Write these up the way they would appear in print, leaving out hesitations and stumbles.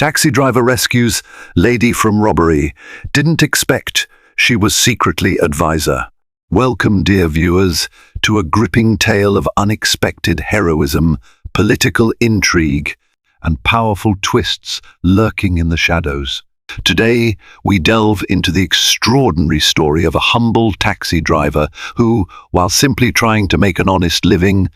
Taxi driver rescues lady from robbery. Didn't expect she was secretly advisor. Welcome, dear viewers, to a gripping tale of unexpected heroism, political intrigue, and powerful twists lurking in the shadows. Today, we delve into the extraordinary story of a humble taxi driver who, while simply trying to make an honest living,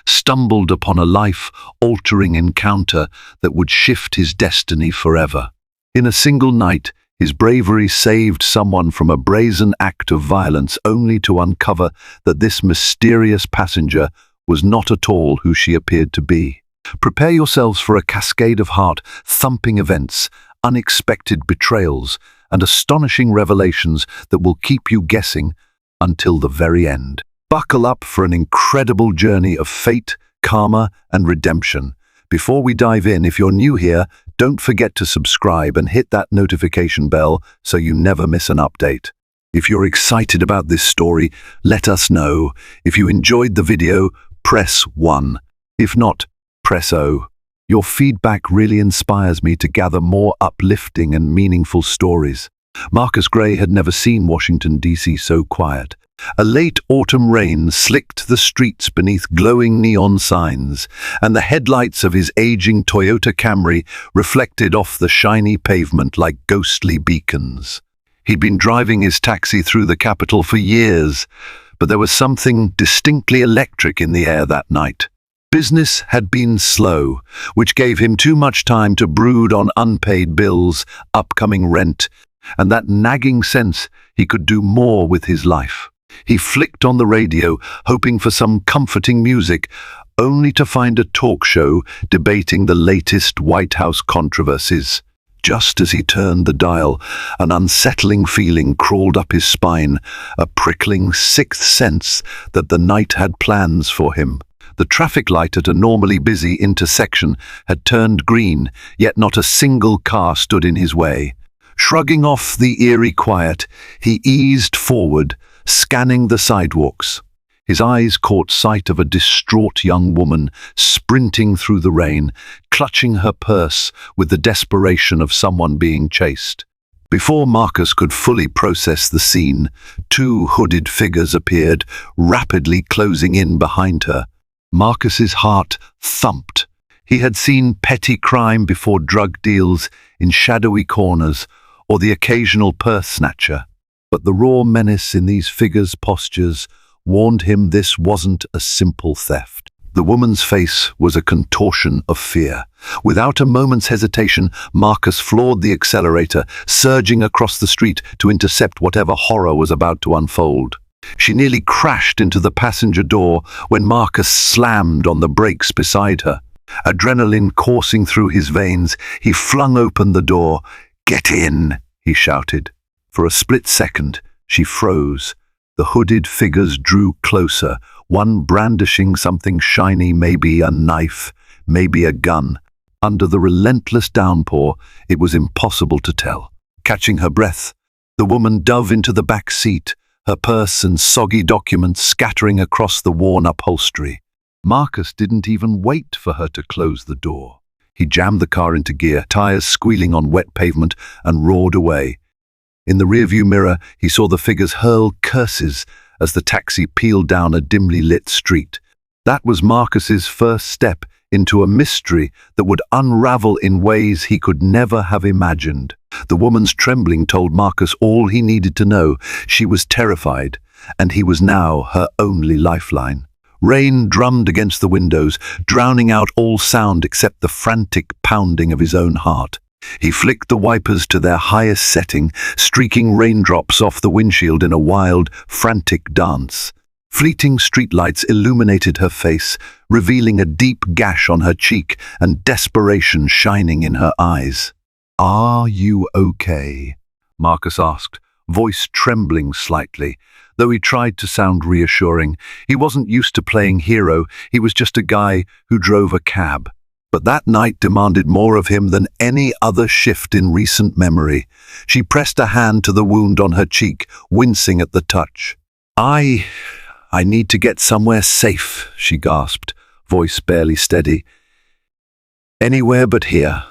stumbled upon a life-altering encounter that would shift his destiny forever. In a single night, his bravery saved someone from a brazen act of violence, only to uncover that this mysterious passenger was not at all who she appeared to be. Prepare yourselves for a cascade of heart-thumping events, unexpected betrayals, and astonishing revelations that will keep you guessing until the very end. Buckle up for an incredible journey of fate, karma, and redemption. Before we dive in, if you're new here, don't forget to subscribe and hit that notification bell so you never miss an update. If you're excited about this story, let us know. If you enjoyed the video, press 1. If not, press O. Your feedback really inspires me to gather more uplifting and meaningful stories. Marcus Gray had never seen Washington, D.C. so quiet. A late autumn rain slicked the streets beneath glowing neon signs, and the headlights of his aging Toyota Camry reflected off the shiny pavement like ghostly beacons. He'd been driving his taxi through the capital for years, but there was something distinctly electric in the air that night. Business had been slow, which gave him too much time to brood on unpaid bills, upcoming rent, and that nagging sense he could do more with his life. He flicked on the radio, hoping for some comforting music, only to find a talk show debating the latest White House controversies. Just as he turned the dial, an unsettling feeling crawled up his spine, a prickling sixth sense that the night had plans for him. The traffic light at a normally busy intersection had turned green, yet not a single car stood in his way. Shrugging off the eerie quiet, he eased forward, scanning the sidewalks. His eyes caught sight of a distraught young woman sprinting through the rain, clutching her purse with the desperation of someone being chased. Before Marcus could fully process the scene, two hooded figures appeared, rapidly closing in behind her. Marcus's heart thumped. He had seen petty crime before drug deals in shadowy corners or the occasional purse snatcher. But the raw menace in these figures' postures warned him this wasn't a simple theft. The woman's face was a contortion of fear. Without a moment's hesitation, Marcus floored the accelerator, surging across the street to intercept whatever horror was about to unfold. She nearly crashed into the passenger door when Marcus slammed on the brakes beside her. Adrenaline coursing through his veins, he flung open the door. "Get in," he shouted. For a split second, she froze. The hooded figures drew closer, one brandishing something shiny, maybe a knife, maybe a gun. Under the relentless downpour, it was impossible to tell. Catching her breath, the woman dove into the back seat, her purse and soggy documents scattering across the worn upholstery. Marcus didn't even wait for her to close the door. He jammed the car into gear, tires squealing on wet pavement, and roared away. In the rearview mirror, he saw the figures hurl curses as the taxi peeled down a dimly lit street. That was Marcus's first step into a mystery that would unravel in ways he could never have imagined. The woman's trembling told Marcus all he needed to know. She was terrified, and he was now her only lifeline. Rain drummed against the windows, drowning out all sound except the frantic pounding of his own heart. He flicked the wipers to their highest setting, streaking raindrops off the windshield in a wild, frantic dance. Fleeting streetlights illuminated her face, revealing a deep gash on her cheek and desperation shining in her eyes. "Are you okay?" Marcus asked, voice trembling slightly. Though he tried to sound reassuring, he wasn't used to playing hero, he was just a guy who drove a cab. But that night demanded more of him than any other shift in recent memory. She pressed a hand to the wound on her cheek, wincing at the touch. I need to get somewhere safe," she gasped, voice barely steady. "Anywhere but here."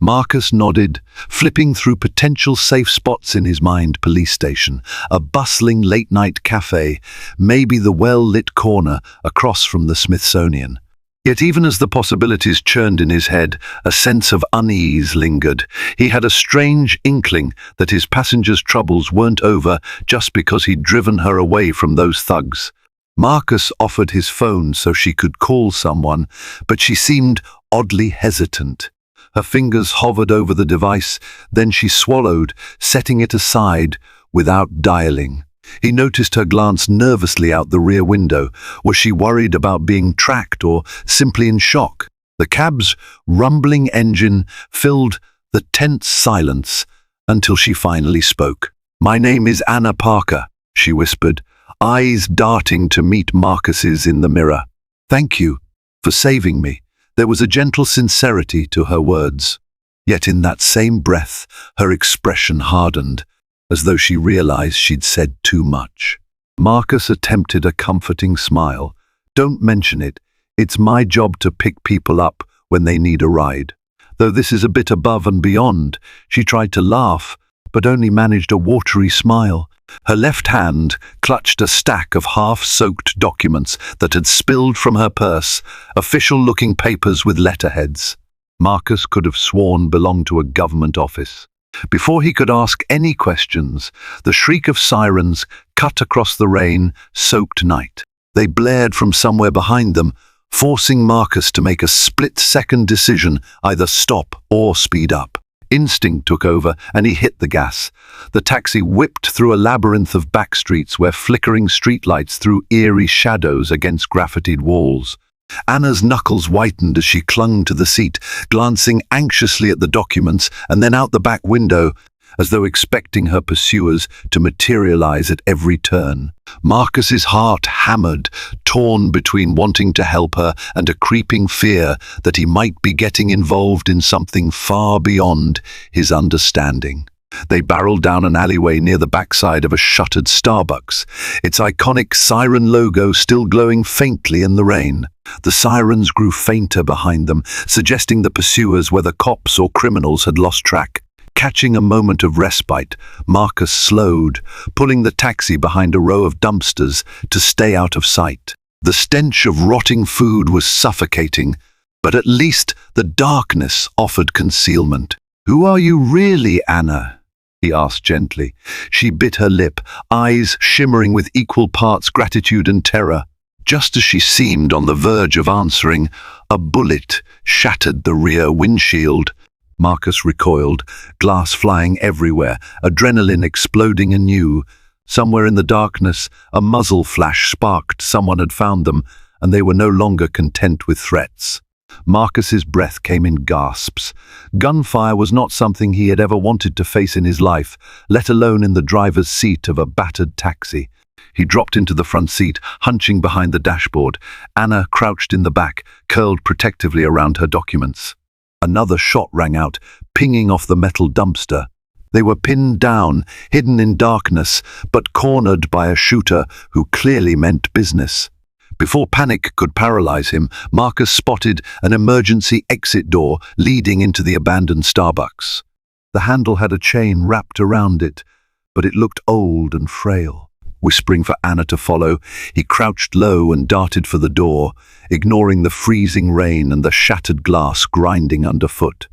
Marcus nodded, flipping through potential safe spots in his mind. Police station, a bustling late-night cafe, maybe the well-lit corner across from the Smithsonian. Yet even as the possibilities churned in his head, a sense of unease lingered. He had a strange inkling that his passenger's troubles weren't over just because he'd driven her away from those thugs. Marcus offered his phone so she could call someone, but she seemed oddly hesitant. Her fingers hovered over the device, then she swallowed, setting it aside without dialing. He noticed her glance nervously out the rear window. Was she worried about being tracked or simply in shock? The cab's rumbling engine filled the tense silence until she finally spoke. "My name is Anna Parker," she whispered, eyes darting to meet Marcus's in the mirror. "Thank you for saving me." There was a gentle sincerity to her words. Yet in that same breath, her expression hardened, as though she realized she'd said too much. Marcus attempted a comforting smile. "Don't mention it. It's my job to pick people up when they need a ride. Though this is a bit above and beyond." She tried to laugh, but only managed a watery smile. Her left hand clutched a stack of half-soaked documents that had spilled from her purse, official-looking papers with letterheads. Marcus could have sworn belonged to a government office. Before he could ask any questions, the shriek of sirens cut across the rain-soaked night. They blared from somewhere behind them, forcing Marcus to make a split-second decision, either stop or speed up. Instinct took over, and he hit the gas. The taxi whipped through a labyrinth of back streets where flickering streetlights threw eerie shadows against graffitied walls. Anna's knuckles whitened as she clung to the seat, glancing anxiously at the documents and then out the back window, as though expecting her pursuers to materialize at every turn. Marcus's heart hammered, torn between wanting to help her and a creeping fear that he might be getting involved in something far beyond his understanding. They barreled down an alleyway near the backside of a shuttered Starbucks, its iconic siren logo still glowing faintly in the rain. The sirens grew fainter behind them, suggesting the pursuers, whether cops or criminals, had lost track. Catching a moment of respite, Marcus slowed, pulling the taxi behind a row of dumpsters to stay out of sight. The stench of rotting food was suffocating, but at least the darkness offered concealment. "Who are you really, Anna?" he asked gently. She bit her lip, eyes shimmering with equal parts gratitude and terror. Just as she seemed on the verge of answering, a bullet shattered the rear windshield. Marcus recoiled, glass flying everywhere, adrenaline exploding anew. Somewhere in the darkness, a muzzle flash sparked. Someone had found them, and they were no longer content with threats. Marcus's breath came in gasps. Gunfire was not something he had ever wanted to face in his life, let alone in the driver's seat of a battered taxi. He dropped into the front seat, hunching behind the dashboard. Anna crouched in the back, curled protectively around her documents. Another shot rang out, pinging off the metal dumpster. They were pinned down, hidden in darkness, but cornered by a shooter who clearly meant business. Before panic could paralyze him, Marcus spotted an emergency exit door leading into the abandoned Starbucks. The handle had a chain wrapped around it, but it looked old and frail. Whispering for Anna to follow, he crouched low and darted for the door, ignoring the freezing rain and the shattered glass grinding underfoot.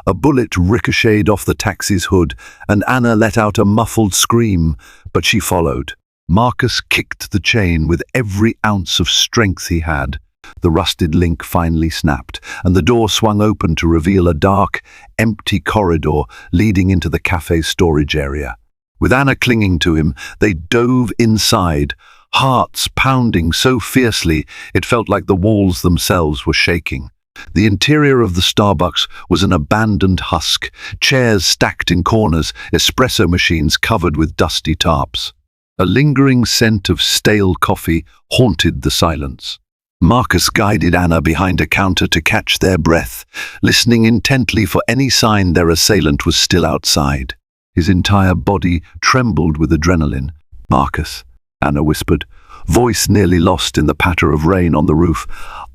A bullet ricocheted off the taxi's hood, and Anna let out a muffled scream, but she followed. Marcus kicked the chain with every ounce of strength he had. The rusted link finally snapped, and the door swung open to reveal a dark, empty corridor leading into the cafe's storage area. With Anna clinging to him, they dove inside, hearts pounding so fiercely it felt like the walls themselves were shaking. The interior of the Starbucks was an abandoned husk, chairs stacked in corners, espresso machines covered with dusty tarps. A lingering scent of stale coffee haunted the silence. Marcus guided Anna behind a counter to catch their breath, listening intently for any sign their assailant was still outside. His entire body trembled with adrenaline. "Marcus," Anna whispered, voice nearly lost in the patter of rain on the roof,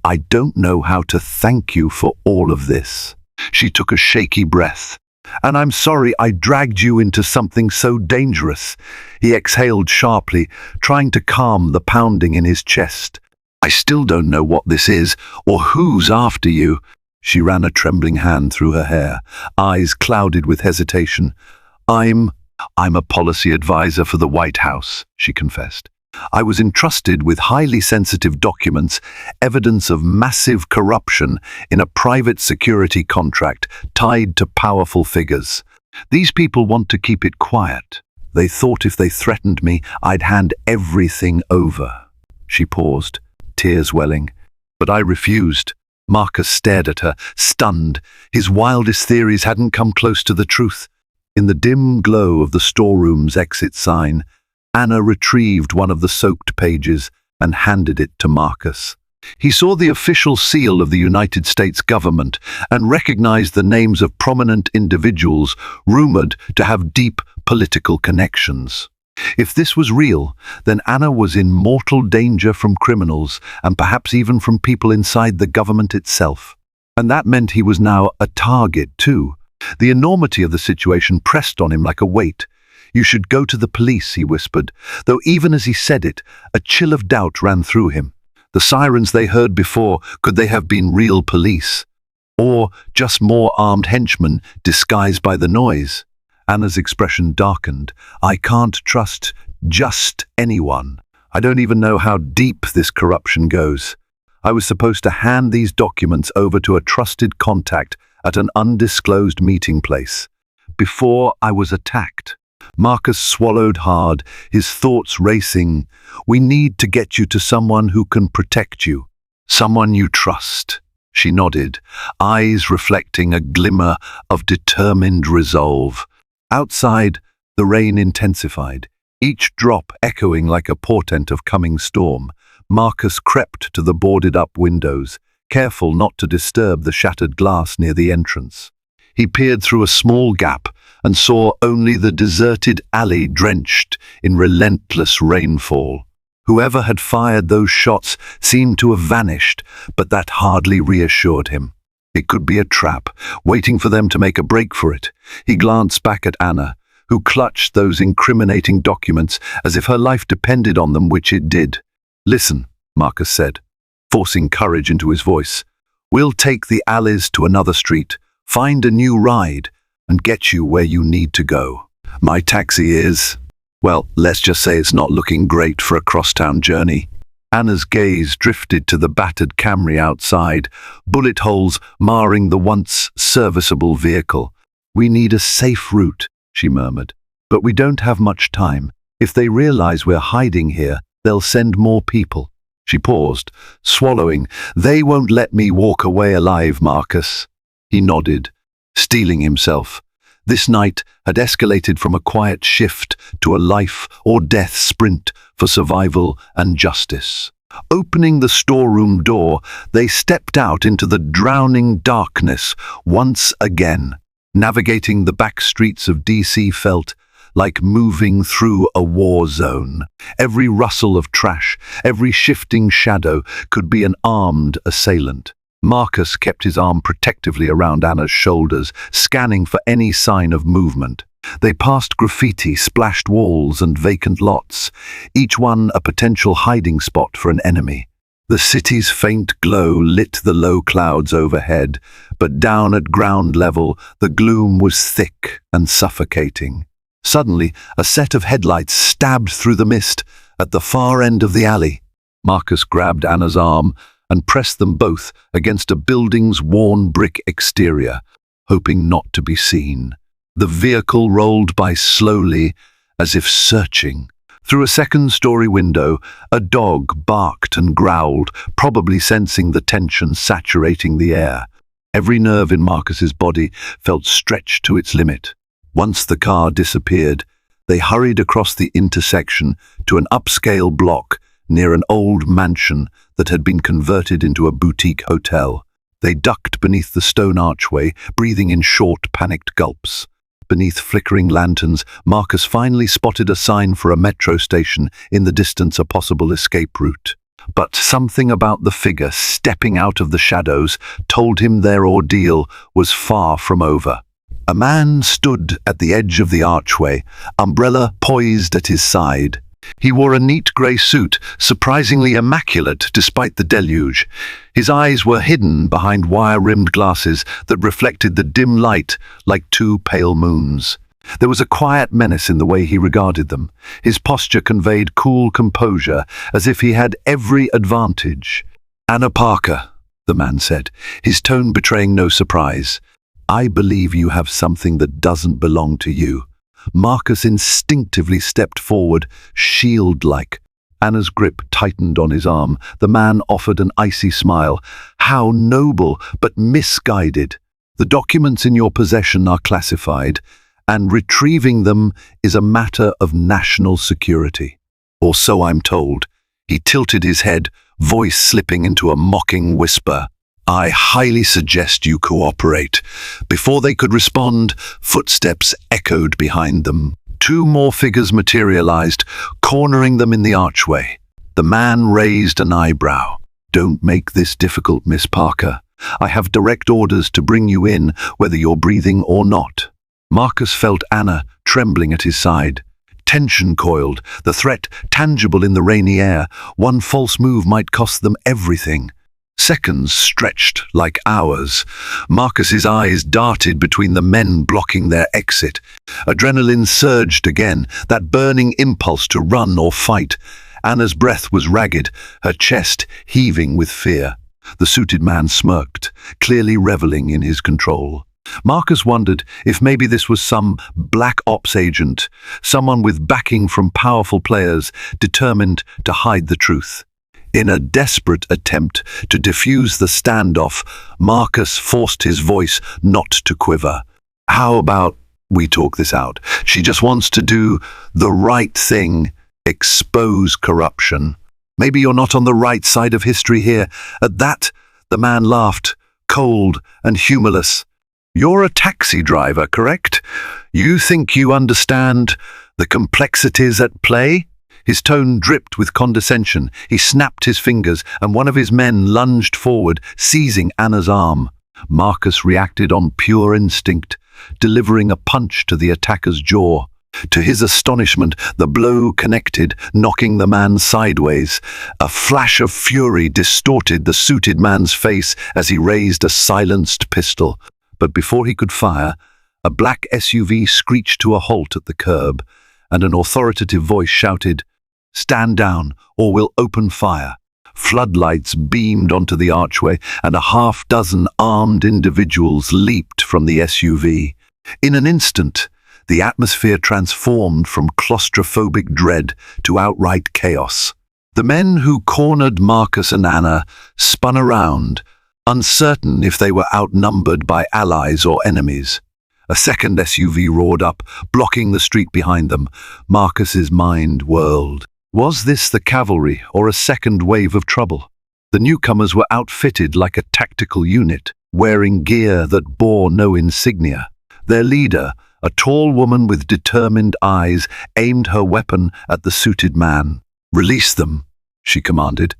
"I don't know how to thank you for all of this." She took a shaky breath. "And I'm sorry I dragged you into something so dangerous." He exhaled sharply, trying to calm the pounding in his chest. "I still don't know what this is, or who's after you." She ran a trembling hand through her hair, eyes clouded with hesitation. I'm a policy advisor for the White House," she confessed. "I was entrusted with highly sensitive documents, evidence of massive corruption in a private security contract tied to powerful figures. These people want to keep it quiet. They thought if they threatened me, I'd hand everything over." She paused, tears welling. "But I refused." Marcus stared at her, stunned. His wildest theories hadn't come close to the truth. In the dim glow of the storeroom's exit sign, Anna retrieved one of the soaked pages and handed it to Marcus. He saw the official seal of the United States government and recognized the names of prominent individuals rumored to have deep political connections. If this was real, then Anna was in mortal danger from criminals and perhaps even from people inside the government itself. And that meant he was now a target too. The enormity of the situation pressed on him like a weight. "You should go to the police," he whispered, though even as he said it, a chill of doubt ran through him. The sirens they heard before, could they have been real police? Or just more armed henchmen disguised by the noise? Anna's expression darkened. "I can't trust just anyone. I don't even know how deep this corruption goes. I was supposed to hand these documents over to a trusted contact at an undisclosed meeting place. Before I was attacked." Marcus swallowed hard, his thoughts racing. "We need to get you to someone who can protect you. Someone you trust." She nodded, eyes reflecting a glimmer of determined resolve. Outside, the rain intensified, each drop echoing like a portent of coming storm. Marcus crept to the boarded-up windows, careful not to disturb the shattered glass near the entrance. He peered through a small gap and saw only the deserted alley drenched in relentless rainfall. Whoever had fired those shots seemed to have vanished, but that hardly reassured him. It could be a trap, waiting for them to make a break for it. He glanced back at Anna, who clutched those incriminating documents as if her life depended on them, which it did. "Listen," Marcus said, forcing courage into his voice. "We'll take the alleys to another street, find a new ride, and get you where you need to go. My taxi is, well, let's just say it's not looking great for a crosstown journey." Anna's gaze drifted to the battered Camry outside, bullet holes marring the once serviceable vehicle. "We need a safe route," she murmured, "but we don't have much time. If they realize we're hiding here, they'll send more people." She paused, swallowing. "They won't let me walk away alive, Marcus." He nodded, steeling himself. This night had escalated from a quiet shift to a life-or-death sprint for survival and justice. Opening the storeroom door, they stepped out into the drowning darkness once again. Navigating the back streets of DC felt like moving through a war zone. Every rustle of trash, every shifting shadow could be an armed assailant. Marcus kept his arm protectively around Anna's shoulders, scanning for any sign of movement. They passed graffiti, splashed walls, and vacant lots, each one a potential hiding spot for an enemy. The city's faint glow lit the low clouds overhead, but down at ground level, the gloom was thick and suffocating. Suddenly, a set of headlights stabbed through the mist at the far end of the alley. Marcus grabbed Anna's arm and pressed them both against a building's worn brick exterior, hoping not to be seen. The vehicle rolled by slowly, as if searching. Through a second-story window, a dog barked and growled, probably sensing the tension saturating the air. Every nerve in Marcus's body felt stretched to its limit. Once the car disappeared, they hurried across the intersection to an upscale block near an old mansion that had been converted into a boutique hotel. They ducked beneath the stone archway, breathing in short, panicked gulps. Beneath flickering lanterns, Marcus finally spotted a sign for a metro station, in the distance a possible escape route. But something about the figure stepping out of the shadows told him their ordeal was far from over. A man stood at the edge of the archway, umbrella poised at his side. He wore a neat grey suit, surprisingly immaculate despite the deluge. His eyes were hidden behind wire-rimmed glasses that reflected the dim light like two pale moons. There was a quiet menace in the way he regarded them. His posture conveyed cool composure, as if he had every advantage. "Anna Parker," the man said, his tone betraying no surprise. "I believe you have something that doesn't belong to you." Marcus instinctively stepped forward, shield-like. Anna's grip tightened on his arm. The man offered an icy smile. "How noble, but misguided. The documents in your possession are classified, and retrieving them is a matter of national security. Or so I'm told." He tilted his head, voice slipping into a mocking whisper. "I highly suggest you cooperate." Before they could respond, footsteps echoed behind them. Two more figures materialized, cornering them in the archway. The man raised an eyebrow. "Don't make this difficult, Miss Parker. I have direct orders to bring you in, whether you're breathing or not." Marcus felt Anna trembling at his side. Tension coiled, the threat tangible in the rainy air. One false move might cost them everything. Seconds stretched like hours. Marcus's eyes darted between the men blocking their exit. Adrenaline surged again, that burning impulse to run or fight. Anna's breath was ragged, her chest heaving with fear. The suited man smirked, clearly reveling in his control. Marcus wondered if maybe this was some black ops agent, someone with backing from powerful players determined to hide the truth. In a desperate attempt to defuse the standoff, Marcus forced his voice not to quiver. "How about we talk this out? She just wants to do the right thing, expose corruption. Maybe you're not on the right side of history here." At that, the man laughed, cold and humorless. "You're a taxi driver, correct? You think you understand the complexities at play?" His tone dripped with condescension. He snapped his fingers, and one of his men lunged forward, seizing Anna's arm. Marcus reacted on pure instinct, delivering a punch to the attacker's jaw. To his astonishment, the blow connected, knocking the man sideways. A flash of fury distorted the suited man's face as he raised a silenced pistol. But before he could fire, a black SUV screeched to a halt at the curb, and an authoritative voice shouted, "Stand down, or we'll open fire." Floodlights beamed onto the archway, and a half-dozen armed individuals leaped from the SUV. In an instant, the atmosphere transformed from claustrophobic dread to outright chaos. The men who cornered Marcus and Anna spun around, uncertain if they were outnumbered by allies or enemies. A second SUV roared up, blocking the street behind them. Marcus's mind whirled. Was this the cavalry or a second wave of trouble? The newcomers were outfitted like a tactical unit, wearing gear that bore no insignia. Their leader, a tall woman with determined eyes, aimed her weapon at the suited man. "Release them," she commanded.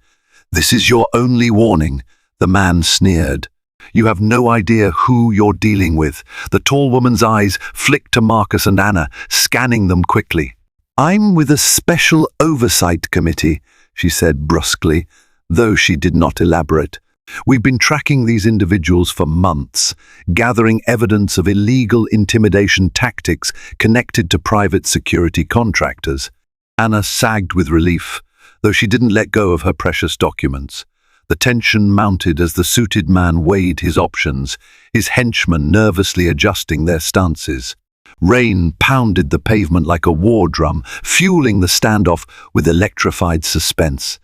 "This is your only warning," the man sneered. "You have no idea who you're dealing with." The tall woman's eyes flicked to Marcus and Anna, scanning them quickly. "I'm with a special oversight committee," she said brusquely, though she did not elaborate. "We've been tracking these individuals for months, gathering evidence of illegal intimidation tactics connected to private security contractors." Anna sagged with relief, though she didn't let go of her precious documents. The tension mounted as the suited man weighed his options, his henchmen nervously adjusting their stances. Rain pounded the pavement like a war drum, fueling the standoff with electrified suspense.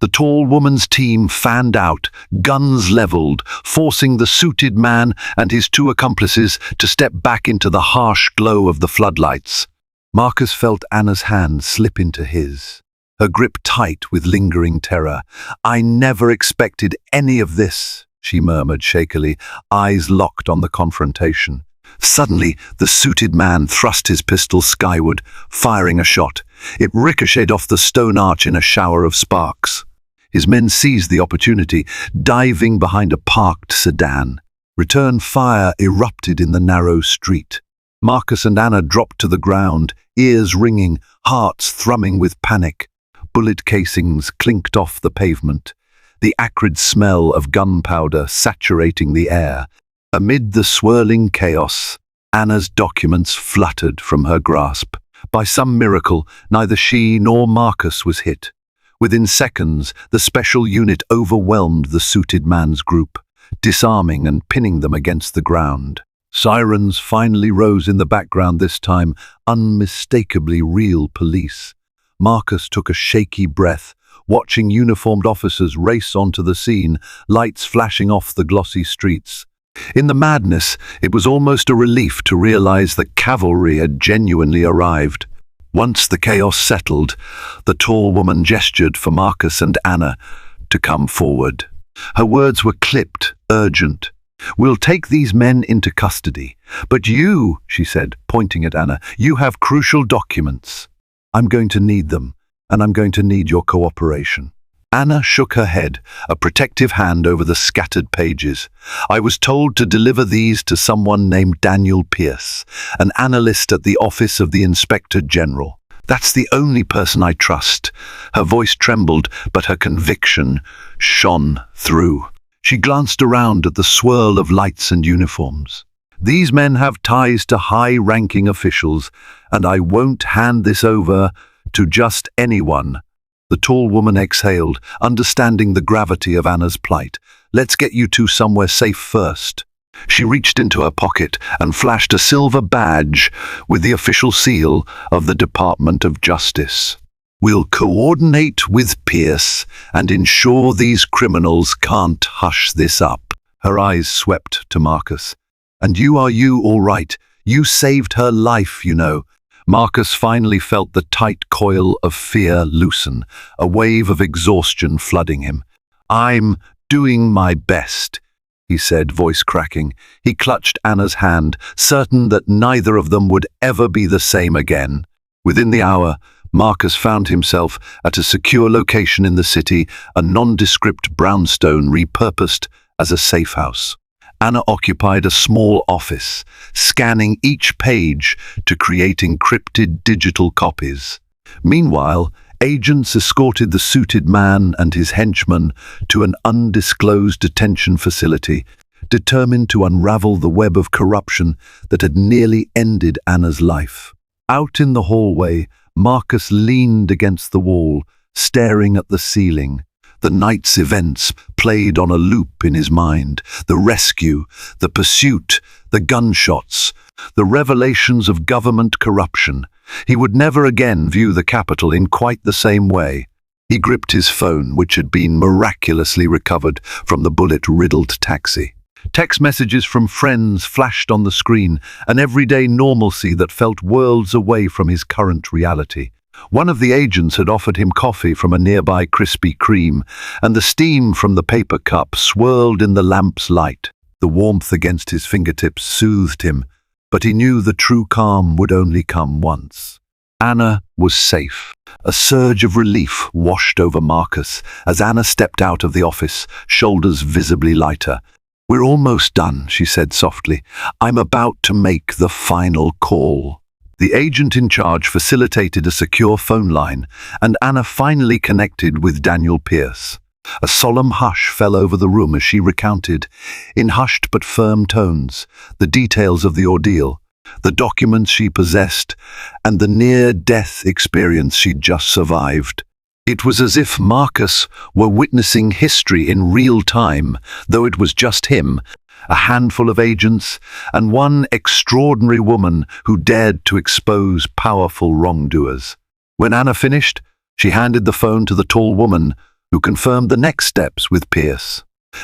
The tall woman's team fanned out, guns leveled, forcing the suited man and his two accomplices to step back into the harsh glow of the floodlights. Marcus felt Anna's hand slip into his, her grip tight with lingering terror. "I never expected any of this," she murmured shakily, eyes locked on the confrontation. Suddenly, the suited man thrust his pistol skyward, firing a shot. It ricocheted off the stone arch in a shower of sparks. His men seized the opportunity, diving behind a parked sedan. Return fire erupted in the narrow street. Marcus and Anna dropped to the ground, ears ringing, hearts thrumming with panic. Bullet casings clinked off the pavement, the acrid smell of gunpowder saturating the air. Amid the swirling chaos, Anna's documents fluttered from her grasp. By some miracle, neither she nor Marcus was hit. Within seconds, the special unit overwhelmed the suited man's group, disarming and pinning them against the ground. Sirens finally rose in the background, this time unmistakably real police. Marcus took a shaky breath, watching uniformed officers race onto the scene, lights flashing off the glossy streets. In the madness, it was almost a relief to realize the cavalry had genuinely arrived. Once the chaos settled, the tall woman gestured for Marcus and Anna to come forward. Her words were clipped, urgent. "We'll take these men into custody. But you," she said, pointing at Anna, "you have crucial documents. I'm going to need them, and I'm going to need your cooperation." Anna shook her head, a protective hand over the scattered pages. "I was told to deliver these to someone named Daniel Pierce, an analyst at the Office of the Inspector General. That's the only person I trust." Her voice trembled, but her conviction shone through. She glanced around at the swirl of lights and uniforms. "These men have ties to high-ranking officials, and I won't hand this over to just anyone." The tall woman exhaled, understanding the gravity of Anna's plight. "Let's get you two somewhere safe first." She reached into her pocket and flashed a silver badge with the official seal of the Department of Justice. "We'll coordinate with Pierce and ensure these criminals can't hush this up." Her eyes swept to Marcus. "And you all right? You saved her life, you know." Marcus finally felt the tight coil of fear loosen, a wave of exhaustion flooding him. "I'm doing my best," he said, voice cracking. He clutched Anna's hand, certain that neither of them would ever be the same again. Within the hour, Marcus found himself at a secure location in the city, a nondescript brownstone repurposed as a safe house. Anna occupied a small office, scanning each page to create encrypted digital copies. Meanwhile, agents escorted the suited man and his henchmen to an undisclosed detention facility, determined to unravel the web of corruption that had nearly ended Anna's life. Out in the hallway, Marcus leaned against the wall, staring at the ceiling. The night's events played on a loop in his mind. The rescue, the pursuit, the gunshots, the revelations of government corruption. He would never again view the capital in quite the same way. He gripped his phone, which had been miraculously recovered from the bullet-riddled taxi. Text messages from friends flashed on the screen, an everyday normalcy that felt worlds away from his current reality. One of the agents had offered him coffee from a nearby Krispy Kreme, and the steam from the paper cup swirled in the lamp's light. The warmth against his fingertips soothed him, but he knew the true calm would only come once. Anna was safe. A surge of relief washed over Marcus as Anna stepped out of the office, shoulders visibly lighter. "We're almost done," she said softly. "I'm about to make the final call." The agent in charge facilitated a secure phone line, and Anna finally connected with Daniel Pierce. A solemn hush fell over the room as she recounted, in hushed but firm tones, the details of the ordeal, the documents she possessed, and the near-death experience she'd just survived. It was as if Marcus were witnessing history in real time, though it was just him, a handful of agents, and one extraordinary woman who dared to expose powerful wrongdoers. When Anna finished, she handed the phone to the tall woman, who confirmed the next steps with Pierce.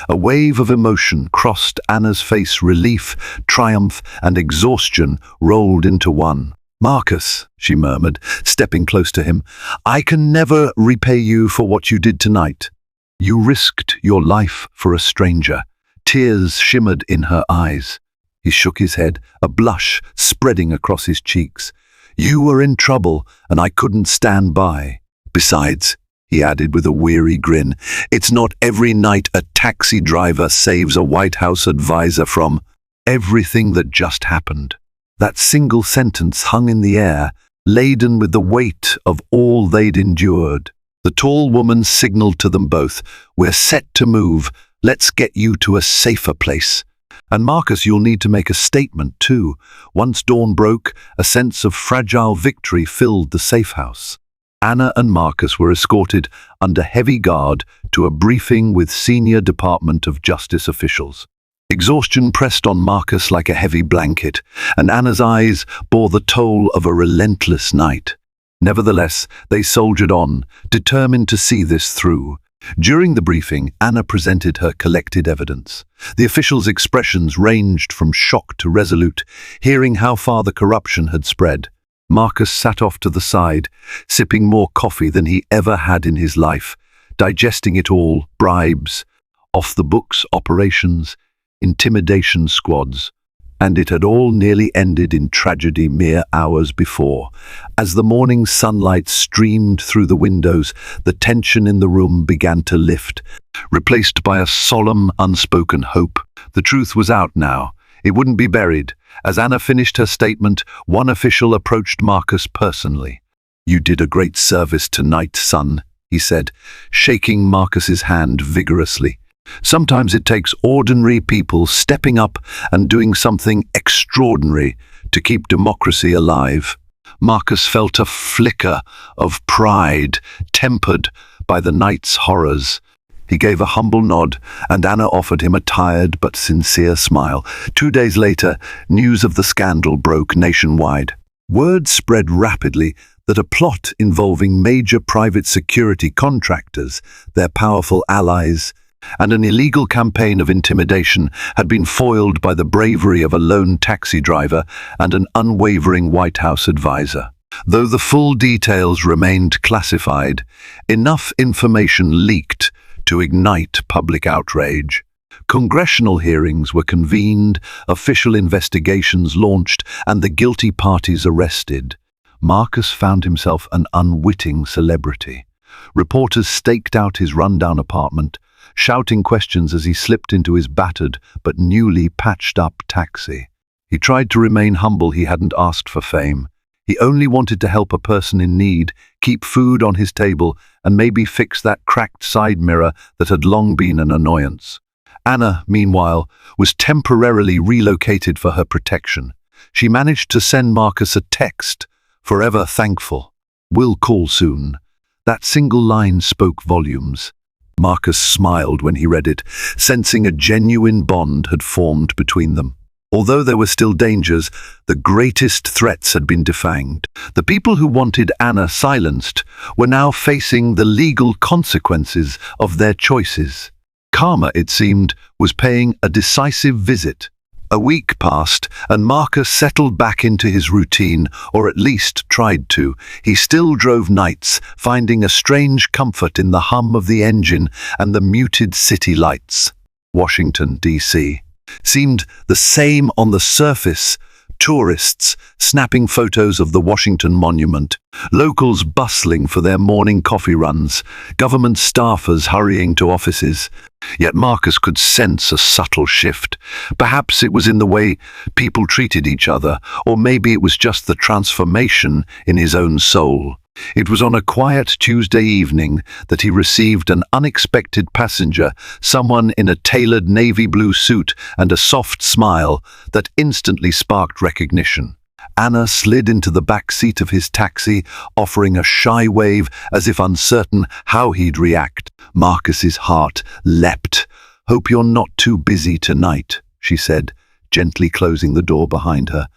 A wave of emotion crossed Anna's face. Relief, triumph, and exhaustion rolled into one. "Marcus," she murmured, stepping close to him, "I can never repay you for what you did tonight. You risked your life for a stranger." Tears shimmered in her eyes. He shook his head, a blush spreading across his cheeks. "You were in trouble, and I couldn't stand by. Besides, he added with a weary grin. It's not every night a taxi driver saves a White House advisor from everything that just happened. That single sentence hung in the air, laden with the weight of all they'd endured. The tall woman signaled to them both, "We're set to move. Let's get you to a safer place. And Marcus, you'll need to make a statement too." Once dawn broke, a sense of fragile victory filled the safe house. Anna and Marcus were escorted under heavy guard to a briefing with senior Department of Justice officials. Exhaustion pressed on Marcus like a heavy blanket, and Anna's eyes bore the toll of a relentless night. Nevertheless, they soldiered on, determined to see this through. During the briefing, Anna presented her collected evidence. The officials' expressions ranged from shock to resolute, hearing how far the corruption had spread. Marcus sat off to the side, sipping more coffee than he ever had in his life, digesting it all: bribes, off-the-books operations, intimidation squads. And it had all nearly ended in tragedy mere hours before. As the morning sunlight streamed through the windows, the tension in the room began to lift, replaced by a solemn, unspoken hope. The truth was out now. It wouldn't be buried. As Anna finished her statement, one official approached Marcus personally. "You did a great service tonight, son," he said, shaking Marcus's hand vigorously. "Sometimes it takes ordinary people stepping up and doing something extraordinary to keep democracy alive." Marcus felt a flicker of pride, tempered by the night's horrors. He gave a humble nod, and Anna offered him a tired but sincere smile. 2 days later, news of the scandal broke nationwide. Word spread rapidly that a plot involving major private security contractors, their powerful allies, and an illegal campaign of intimidation had been foiled by the bravery of a lone taxi driver and an unwavering White House advisor. Though the full details remained classified, enough information leaked to ignite public outrage. Congressional hearings were convened, official investigations launched, and the guilty parties arrested. Marcus found himself an unwitting celebrity. Reporters staked out his rundown apartment, shouting questions as he slipped into his battered but newly patched-up taxi. He tried to remain humble. He hadn't asked for fame. He only wanted to help a person in need, keep food on his table, and maybe fix that cracked side mirror that had long been an annoyance. Anna, meanwhile, was temporarily relocated for her protection. She managed to send Marcus a text, forever thankful. "We'll call soon." That single line spoke volumes. Marcus smiled when he read it, sensing a genuine bond had formed between them. Although there were still dangers, the greatest threats had been defanged. The people who wanted Anna silenced were now facing the legal consequences of their choices. Karma, it seemed, was paying a decisive visit. A week passed, and Marcus settled back into his routine, or at least tried to. He still drove nights, finding a strange comfort in the hum of the engine and the muted city lights. Washington, D.C. seemed the same on the surface. Tourists snapping photos of the Washington Monument, locals bustling for their morning coffee runs, government staffers hurrying to offices. Yet Marcus could sense a subtle shift. Perhaps it was in the way people treated each other, or maybe it was just the transformation in his own soul. It was on a quiet Tuesday evening that he received an unexpected passenger, someone in a tailored navy blue suit and a soft smile that instantly sparked recognition. Anna slid into the back seat of his taxi, offering a shy wave as if uncertain how he'd react. Marcus's heart leapt. "Hope you're not too busy tonight," she said, gently closing the door behind her.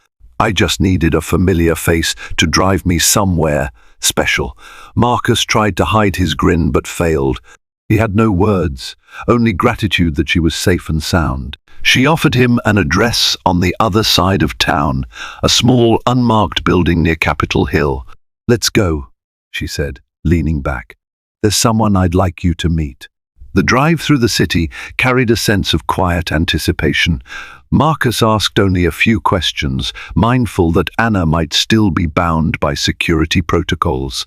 "I just needed a familiar face to drive me somewhere special." Marcus tried to hide his grin but failed. He had no words, only gratitude that she was safe and sound. She offered him an address on the other side of town, a small, unmarked building near Capitol Hill. "Let's go," she said, leaning back. "There's someone I'd like you to meet." The drive through the city carried a sense of quiet anticipation. Marcus asked only a few questions, mindful that Anna might still be bound by security protocols.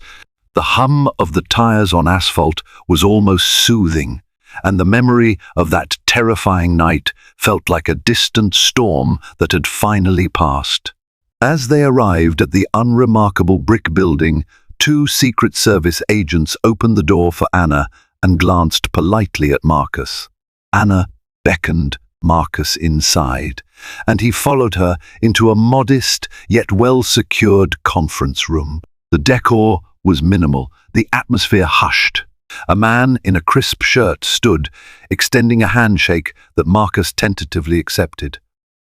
The hum of the tires on asphalt was almost soothing, and the memory of that terrifying night felt like a distant storm that had finally passed. As they arrived at the unremarkable brick building, two Secret Service agents opened the door for Anna and glanced politely at Marcus. Anna beckoned Marcus inside, and he followed her into a modest yet well-secured conference room. The decor was minimal, the atmosphere hushed. A man in a crisp shirt stood, extending a handshake that Marcus tentatively accepted.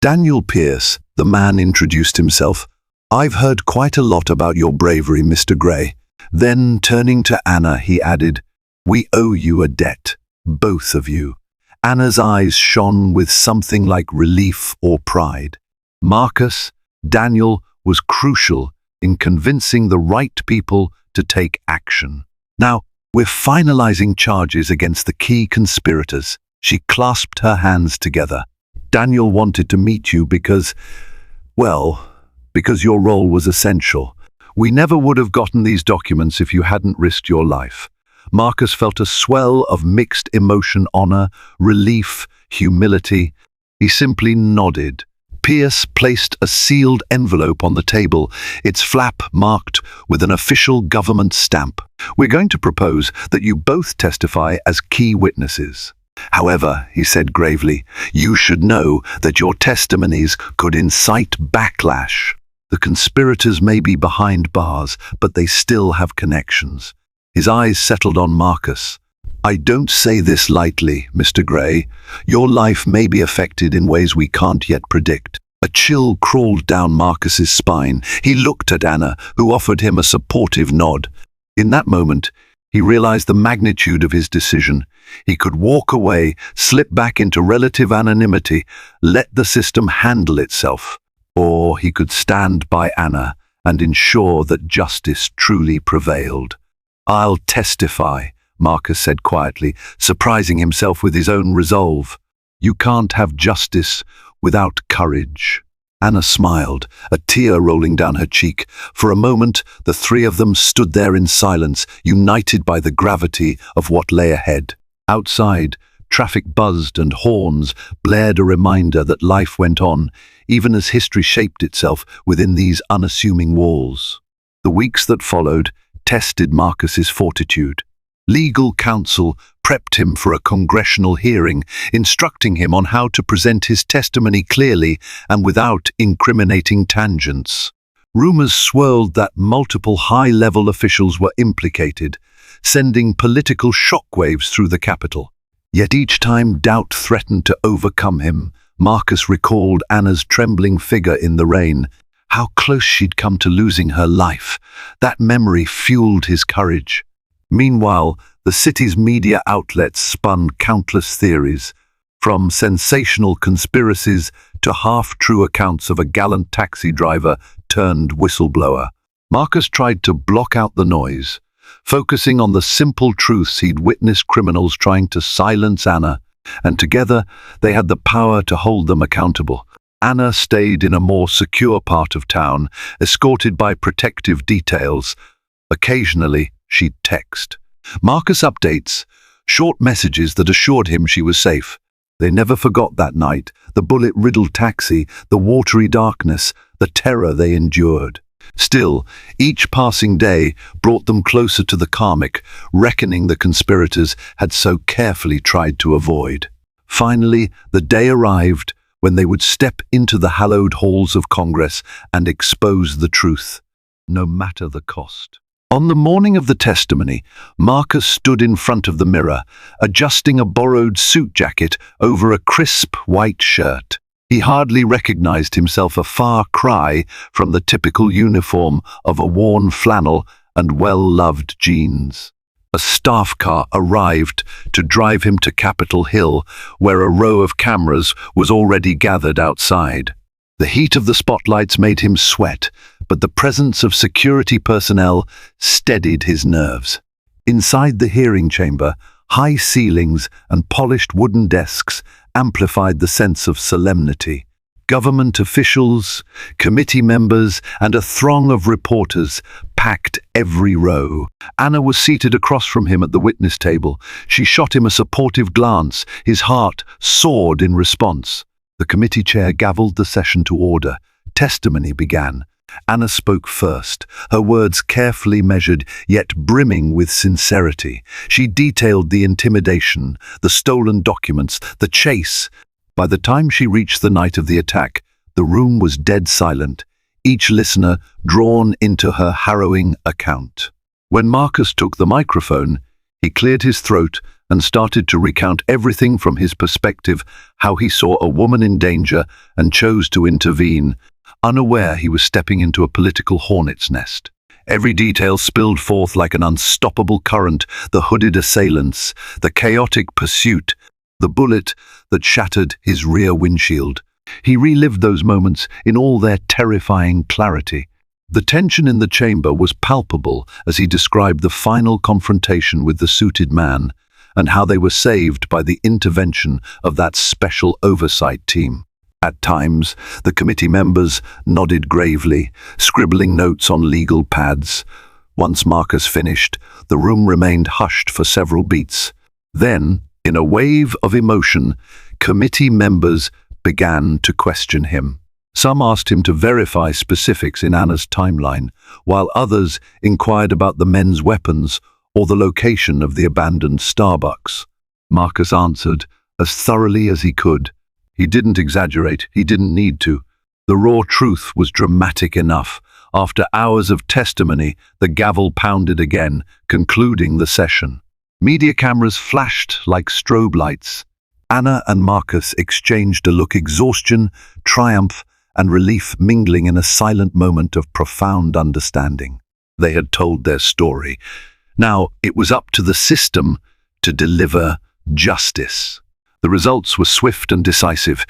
"Daniel Pierce," the man introduced himself. "I've heard quite a lot about your bravery, Mr. Gray." Then, turning to Anna, he added, "We owe you a debt, both of you." Anna's eyes shone with something like relief or pride. Marcus, Daniel, was crucial in convincing the right people to take action. "Now, we're finalizing charges against the key conspirators." She clasped her hands together. "Daniel wanted to meet you because your role was essential. We never would have gotten these documents if you hadn't risked your life." Marcus felt a swell of mixed emotion, honor, relief, humility. He simply nodded. Pierce placed a sealed envelope on the table, its flap marked with an official government stamp. "We're going to propose that you both testify as key witnesses. However," he said gravely, "you should know that your testimonies could incite backlash. The conspirators may be behind bars, but they still have connections." His eyes settled on Marcus. "I don't say this lightly, Mr. Gray. Your life may be affected in ways we can't yet predict." A chill crawled down Marcus's spine. He looked at Anna, who offered him a supportive nod. In that moment, he realized the magnitude of his decision. He could walk away, slip back into relative anonymity, let the system handle itself. Or he could stand by Anna and ensure that justice truly prevailed. "I'll testify," Marcus said quietly, surprising himself with his own resolve. "You can't have justice without courage." Anna smiled, a tear rolling down her cheek. For a moment, the three of them stood there in silence, united by the gravity of what lay ahead. Outside, traffic buzzed and horns blared a reminder that life went on, even as history shaped itself within these unassuming walls. The weeks that followed tested Marcus's fortitude. Legal counsel prepped him for a congressional hearing, instructing him on how to present his testimony clearly and without incriminating tangents. Rumors swirled that multiple high-level officials were implicated, sending political shockwaves through the Capitol. Yet each time doubt threatened to overcome him, Marcus recalled Anna's trembling figure in the rain, how close she'd come to losing her life. That memory fueled his courage. Meanwhile, the city's media outlets spun countless theories, from sensational conspiracies to half-true accounts of a gallant taxi driver turned whistleblower. Marcus tried to block out the noise, focusing on the simple truths he'd witnessed criminals trying to silence Anna, and together they had the power to hold them accountable. Anna stayed in a more secure part of town, escorted by protective details. Occasionally, she'd text Marcus updates, short messages that assured him she was safe. They never forgot that night, the bullet-riddled taxi, the watery darkness, the terror they endured. Still, each passing day brought them closer to the karmic reckoning the conspirators had so carefully tried to avoid. Finally, the day arrived when they would step into the hallowed halls of Congress and expose the truth, no matter the cost. On the morning of the testimony, Marcus stood in front of the mirror, adjusting a borrowed suit jacket over a crisp white shirt. He hardly recognized himself, a far cry from the typical uniform of a worn flannel and well-loved jeans. A staff car arrived to drive him to Capitol Hill, where a row of cameras was already gathered outside. The heat of the spotlights made him sweat, but the presence of security personnel steadied his nerves. Inside the hearing chamber, high ceilings and polished wooden desks amplified the sense of solemnity. Government officials, committee members, and a throng of reporters packed every row. Anna was seated across from him at the witness table. She shot him a supportive glance. His heart soared in response. The committee chair gavelled the session to order. Testimony began. Anna spoke first, her words carefully measured, yet brimming with sincerity. She detailed the intimidation, the stolen documents, the chase. By the time she reached the night of the attack, the room was dead silent, each listener drawn into her harrowing account. When Marcus took the microphone, he cleared his throat and started to recount everything from his perspective, how he saw a woman in danger and chose to intervene, unaware he was stepping into a political hornet's nest. Every detail spilled forth like an unstoppable current: the hooded assailants, the chaotic pursuit, the bullet that shattered his rear windshield. He relived those moments in all their terrifying clarity. The tension in the chamber was palpable as he described the final confrontation with the suited man and how they were saved by the intervention of that special oversight team. At times, the committee members nodded gravely, scribbling notes on legal pads. Once Marcus finished, the room remained hushed for several beats. Then, in a wave of emotion, committee members began to question him. Some asked him to verify specifics in Anna's timeline, while others inquired about the men's weapons or the location of the abandoned Starbucks. Marcus answered as thoroughly as he could. He didn't exaggerate, he didn't need to. The raw truth was dramatic enough. After hours of testimony, the gavel pounded again, concluding the session. Media cameras flashed like strobe lights. Anna and Marcus exchanged a look, exhaustion, triumph, and relief mingling in a silent moment of profound understanding. They had told their story. Now it was up to the system to deliver justice. The results were swift and decisive.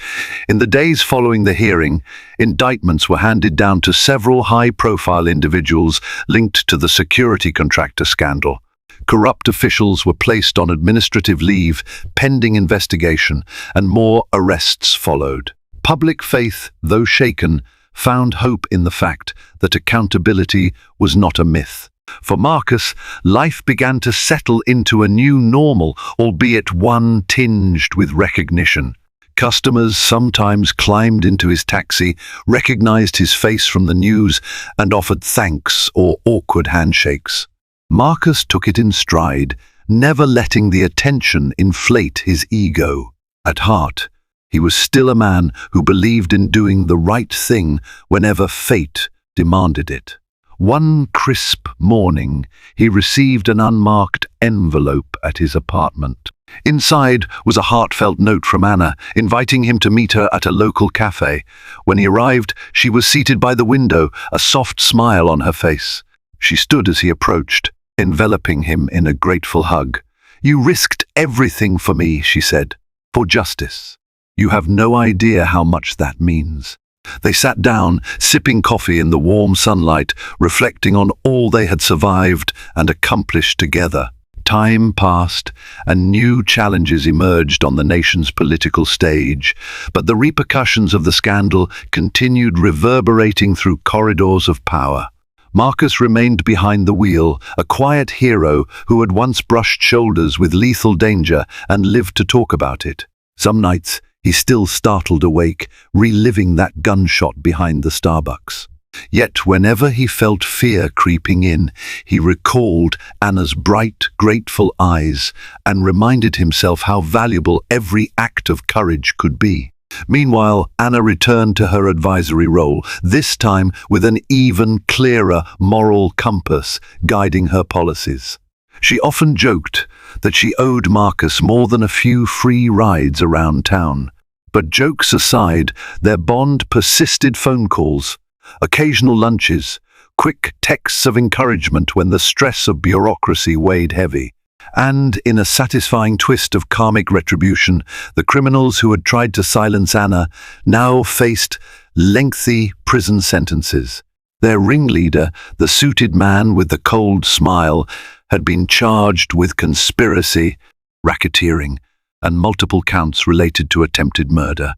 In the days following the hearing, indictments were handed down to several high-profile individuals linked to the security contractor scandal. Corrupt officials were placed on administrative leave, pending investigation, and more arrests followed. Public faith, though shaken, found hope in the fact that accountability was not a myth. For Marcus, life began to settle into a new normal, albeit one tinged with recognition. Customers sometimes climbed into his taxi, recognized his face from the news, and offered thanks or awkward handshakes. Marcus took it in stride, never letting the attention inflate his ego. At heart, he was still a man who believed in doing the right thing whenever fate demanded it. One crisp morning, he received an unmarked envelope at his apartment. Inside was a heartfelt note from Anna, inviting him to meet her at a local cafe. When he arrived, she was seated by the window, a soft smile on her face. She stood as he approached, enveloping him in a grateful hug. "You risked everything for me," she said, "for justice. You have no idea how much that means." They sat down, sipping coffee in the warm sunlight, reflecting on all they had survived and accomplished together. Time passed, and new challenges emerged on the nation's political stage, but the repercussions of the scandal continued reverberating through corridors of power. Marcus remained behind the wheel, a quiet hero who had once brushed shoulders with lethal danger and lived to talk about it. Some nights, he still startled awake, reliving that gunshot behind the Starbucks. Yet whenever he felt fear creeping in, he recalled Anna's bright, grateful eyes and reminded himself how valuable every act of courage could be. Meanwhile, Anna returned to her advisory role, this time with an even clearer moral compass guiding her policies. She often joked that she owed Marcus more than a few free rides around town. But jokes aside, their bond persisted: phone calls, occasional lunches, quick texts of encouragement when the stress of bureaucracy weighed heavy. And, in a satisfying twist of karmic retribution, the criminals who had tried to silence Anna now faced lengthy prison sentences. Their ringleader, the suited man with the cold smile, had been charged with conspiracy, racketeering, and multiple counts related to attempted murder.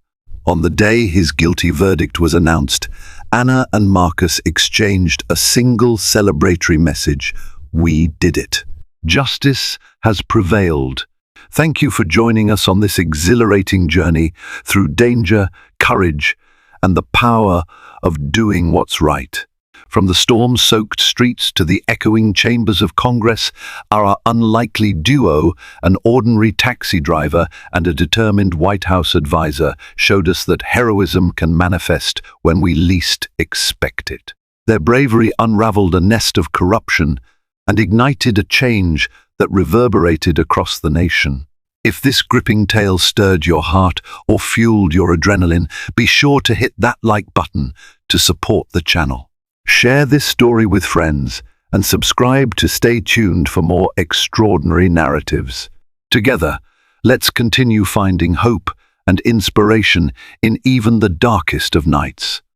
On the day his guilty verdict was announced, Anna and Marcus exchanged a single celebratory message: "We did it. Justice has prevailed." Thank you for joining us on this exhilarating journey through danger, courage, and the power of doing what's right. From the storm-soaked streets to the echoing chambers of Congress, our unlikely duo, an ordinary taxi driver and a determined White House advisor, showed us that heroism can manifest when we least expect it. Their bravery unraveled a nest of corruption and ignited a change that reverberated across the nation. If this gripping tale stirred your heart or fueled your adrenaline, be sure to hit that like button to support the channel. Share this story with friends and subscribe to stay tuned for more extraordinary narratives. Together, let's continue finding hope and inspiration in even the darkest of nights.